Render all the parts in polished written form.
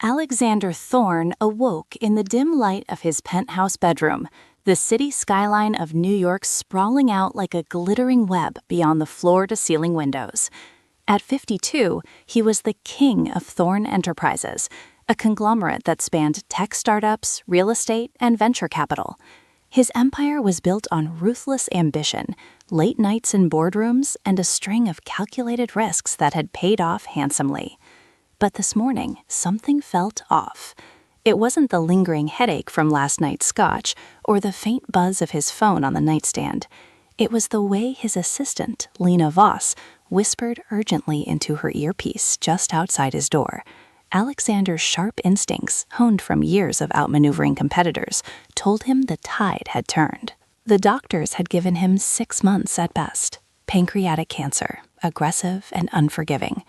Alexander Thorne awoke in the dim light of his penthouse bedroom, the city skyline of New York sprawling out like a glittering web beyond the floor-to-ceiling windows. At 52, he was the king of Thorne Enterprises, a conglomerate that spanned tech startups, real estate, and venture capital. His empire was built on ruthless ambition, late nights in boardrooms, and a string of calculated risks that had paid off handsomely. But this morning, something felt off. It wasn't the lingering headache from last night's scotch or the faint buzz of his phone on the nightstand. It was the way his assistant, Lena Voss, whispered urgently into her earpiece just outside his door. Alexander's sharp instincts, honed from years of outmaneuvering competitors, told him the tide had turned. The doctors had given him 6 months at best. Pancreatic cancer, aggressive and unforgiving.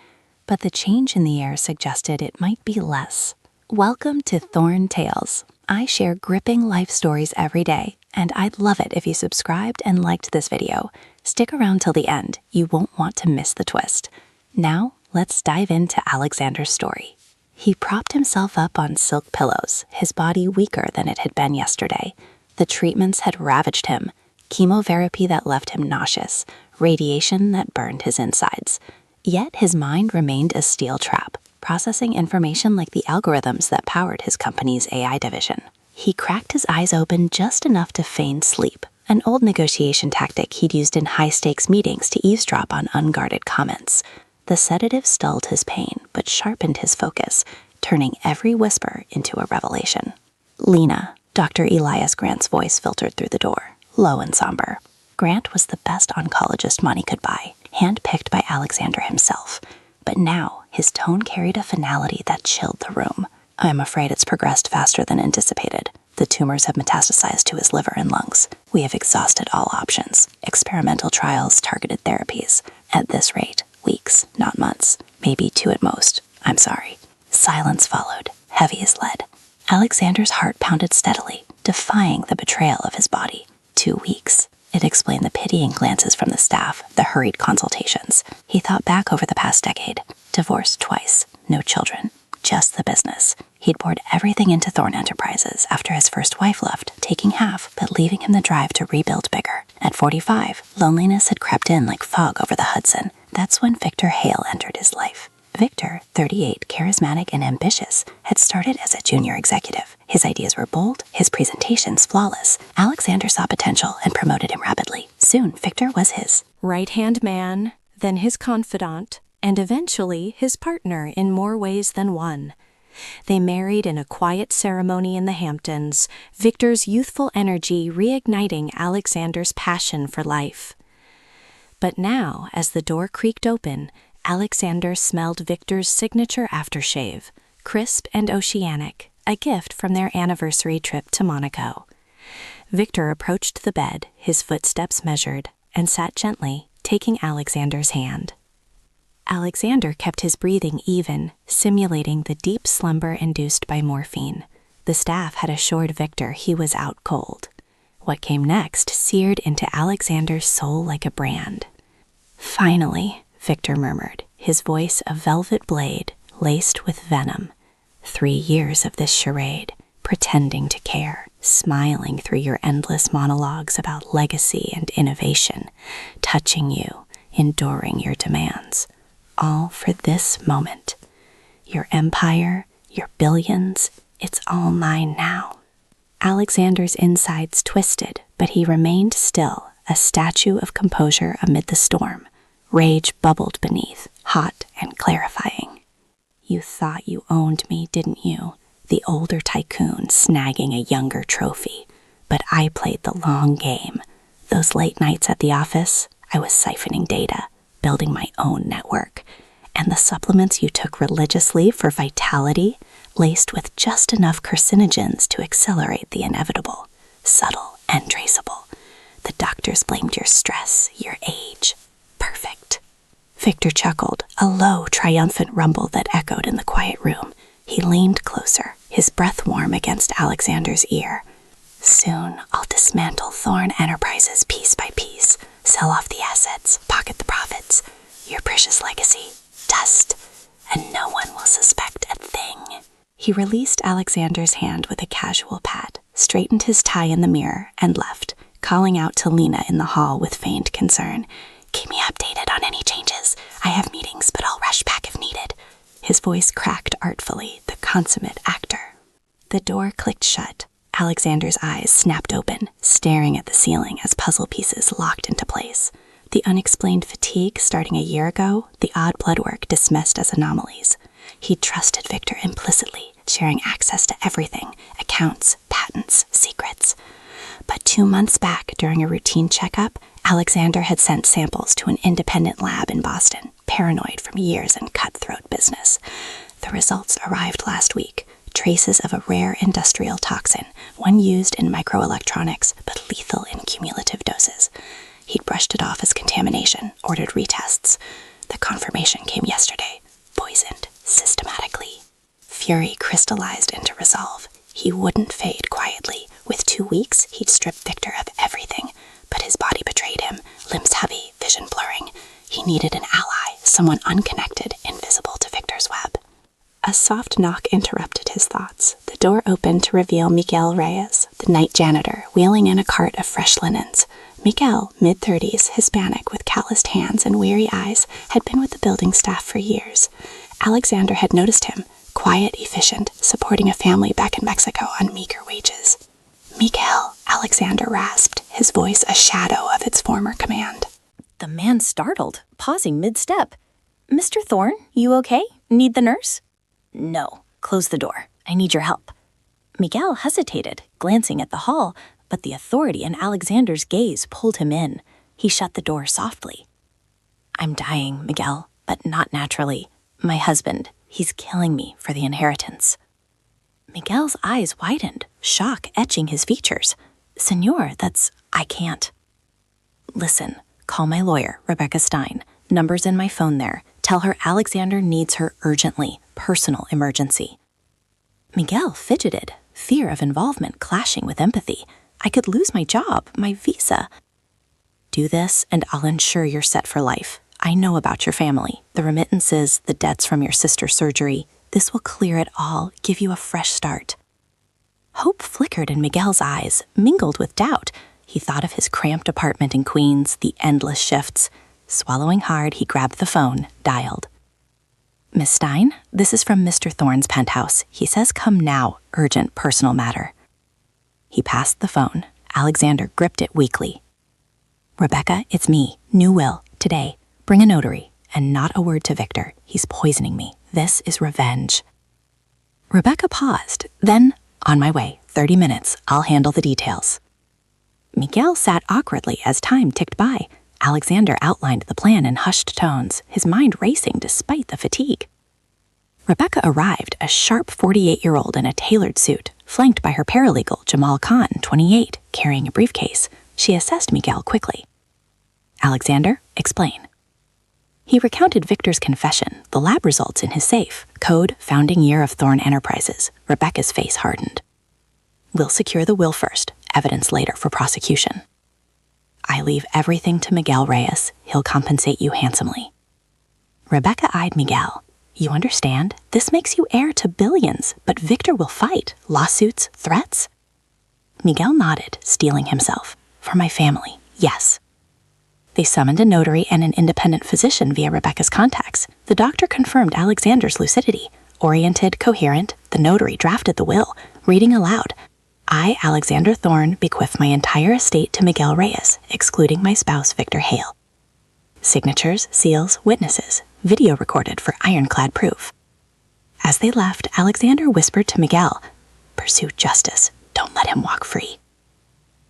But the change in the air suggested it might be less. Welcome to Thorne Tales. I share gripping life stories every day, and I'd love it if you subscribed and liked this video. Stick around till the end. You won't want to miss the twist. Now, let's dive into Alexander's story. He propped himself up on silk pillows, his body weaker than it had been yesterday. The treatments had ravaged him. Chemotherapy that left him nauseous, radiation that burned his insides. Yet his mind remained a steel trap, processing information like the algorithms that powered his company's AI division. He cracked his eyes open just enough to feign sleep, an old negotiation tactic he'd used in high-stakes meetings to eavesdrop on unguarded comments. The sedative stilled his pain, but sharpened his focus, turning every whisper into a revelation. Lena, Dr. Elias Grant's voice filtered through the door, low and somber. Grant was the best oncologist money could buy, handpicked by Alexander himself. But now, his tone carried a finality that chilled the room. I'm afraid it's progressed faster than anticipated. The tumors have metastasized to his liver and lungs. We have exhausted all options. Experimental trials, targeted therapies. At this rate, weeks, not months. Maybe 2 at most. I'm sorry. Silence followed, heavy as lead. Alexander's heart pounded steadily, defying the betrayal of his body. 2 weeks. It explained the pitying glances from the staff, the hurried consultations. He thought back over the past decade. Divorced twice, no children, just the business. He'd poured everything into Thorne Enterprises after his first wife left, taking half, but leaving him the drive to rebuild bigger. At 45, loneliness had crept in like fog over the Hudson. That's when Victor Hale entered his life. Victor, 38, charismatic and ambitious, had started as a junior executive. His ideas were bold, his presentations flawless. Alexander saw potential and promoted him rapidly. Soon, Victor was his right-hand man, then his confidant, and eventually his partner in more ways than one. They married in a quiet ceremony in the Hamptons, Victor's youthful energy reigniting Alexander's passion for life. But now, as the door creaked open, Alexander smelled Victor's signature aftershave, crisp and oceanic, a gift from their anniversary trip to Monaco. Victor approached the bed, his footsteps measured, and sat gently, taking Alexander's hand. Alexander kept his breathing even, simulating the deep slumber induced by morphine. The staff had assured Victor he was out cold. What came next seared into Alexander's soul like a brand. Finally, Victor murmured, his voice a velvet blade laced with venom. 3 years of this charade, pretending to care, smiling through your endless monologues about legacy and innovation, touching you, enduring your demands. All for this moment. Your empire, your billions, it's all mine now. Alexander's insides twisted, but he remained still, a statue of composure amid the storm. Rage bubbled beneath, hot and clarifying. You thought you owned me, didn't you? The older tycoon snagging a younger trophy. But I played the long game. Those late nights at the office, I was siphoning data, building my own network. And the supplements you took religiously for vitality, laced with just enough carcinogens to accelerate the inevitable. Subtle and traceable. The doctors blamed your stress, your age. Perfect. Victor chuckled, a low, triumphant rumble that echoed in the quiet room. He leaned closer, his breath warm against Alexander's ear. Soon, I'll dismantle Thorne Enterprises piece by piece, sell off the assets, pocket the profits. Your precious legacy, dust, and no one will suspect a thing. He released Alexander's hand with a casual pat, straightened his tie in the mirror, and left, calling out to Lena in the hall with feigned concern. "Keep me updated on any changes. I have meetings, but I'll rush back if needed." His voice cracked artfully, the consummate actor. The door clicked shut. Alexander's eyes snapped open, staring at the ceiling as puzzle pieces locked into place. The unexplained fatigue starting a year ago, the odd blood work dismissed as anomalies. He'd trusted Victor implicitly, sharing access to everything, accounts, patents, secrets. But 2 months back, during a routine checkup, Alexander had sent samples to an independent lab in Boston, paranoid from years in cutthroat business. The results arrived last week, traces of a rare industrial toxin, one used in microelectronics, but lethal in cumulative doses. He'd brushed it off as contamination, ordered retests. The confirmation came yesterday, poisoned, systematically. Fury crystallized into resolve. He wouldn't fade quietly. With 2 weeks, he'd strip Victor of everything. But his body betrayed him, limbs heavy, vision blurring. He needed an ally, someone unconnected, invisible to Victor's web. A soft knock interrupted his thoughts. The door opened to reveal Miguel Reyes, the night janitor, wheeling in a cart of fresh linens. Miguel, mid-30s, Hispanic with calloused hands and weary eyes, had been with the building staff for years. Alexander had noticed him, quiet, efficient, supporting a family back in Mexico on meager wages. "Miguel," Alexander rasped, his voice a shadow of its former command. The man startled, pausing mid-step. "Mr. Thorne, you okay? Need the nurse?" "No. Close the door. I need your help." Miguel hesitated, glancing at the hall, but the authority in Alexander's gaze pulled him in. He shut the door softly. "I'm dying, Miguel, but not naturally. My husband, he's killing me for the inheritance." Miguel's eyes widened, shock etching his features. "Senor, I can't." "Listen, call my lawyer, Rebecca Stein. Number's in my phone there. Tell her Alexander needs her urgently. Personal emergency." Miguel fidgeted, fear of involvement clashing with empathy. "I could lose my job, my visa." "Do this, and I'll ensure you're set for life. I know about your family, the remittances, the debts from your sister's surgery. This will clear it all, give you a fresh start." Hope flickered in Miguel's eyes, mingled with doubt. He thought of his cramped apartment in Queens, the endless shifts. Swallowing hard, he grabbed the phone, dialed. "Miss Stein, this is from Mr. Thorne's penthouse. He says come now, urgent personal matter." He passed the phone. Alexander gripped it weakly. "Rebecca, it's me. New will. Today. Bring a notary. And not a word to Victor. He's poisoning me. This is revenge." Rebecca paused. Then, "On my way. 30 minutes. I'll handle the details." Miguel sat awkwardly as time ticked by. Alexander outlined the plan in hushed tones, his mind racing despite the fatigue. Rebecca arrived, a sharp 48-year-old in a tailored suit, flanked by her paralegal, Jamal Khan, 28, carrying a briefcase. She assessed Miguel quickly. "Alexander, explain." He recounted Victor's confession, the lab results in his safe, code, founding year of Thorne Enterprises. Rebecca's face hardened. "We'll secure the will first, evidence later for prosecution." "I leave everything to Miguel Reyes. He'll compensate you handsomely." Rebecca eyed Miguel. "You understand? This makes you heir to billions, but Victor will fight. Lawsuits, threats?" Miguel nodded, steeling himself. "For my family, yes." They summoned a notary and an independent physician via Rebecca's contacts. The doctor confirmed Alexander's lucidity. Oriented, coherent, the notary drafted the will, reading aloud. "I, Alexander Thorne, bequeath my entire estate to Miguel Reyes, excluding my spouse, Victor Hale." Signatures, seals, witnesses, video recorded for ironclad proof. As they left, Alexander whispered to Miguel, "Pursue justice. Don't let him walk free."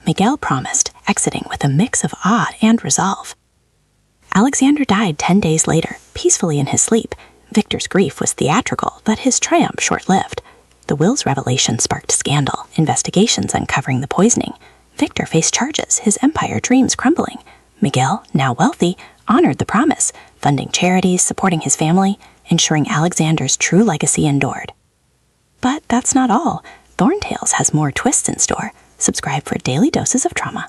Miguel promised, exiting with a mix of awe and resolve. Alexander died 10 days later, peacefully in his sleep. Victor's grief was theatrical, but his triumph short-lived. The will's revelation sparked scandal, investigations uncovering the poisoning. Victor faced charges, his empire dreams crumbling. Miguel, now wealthy, honored the promise, funding charities, supporting his family, ensuring Alexander's true legacy endured. But that's not all. Thorne Tales has more twists in store. Subscribe for daily doses of trauma.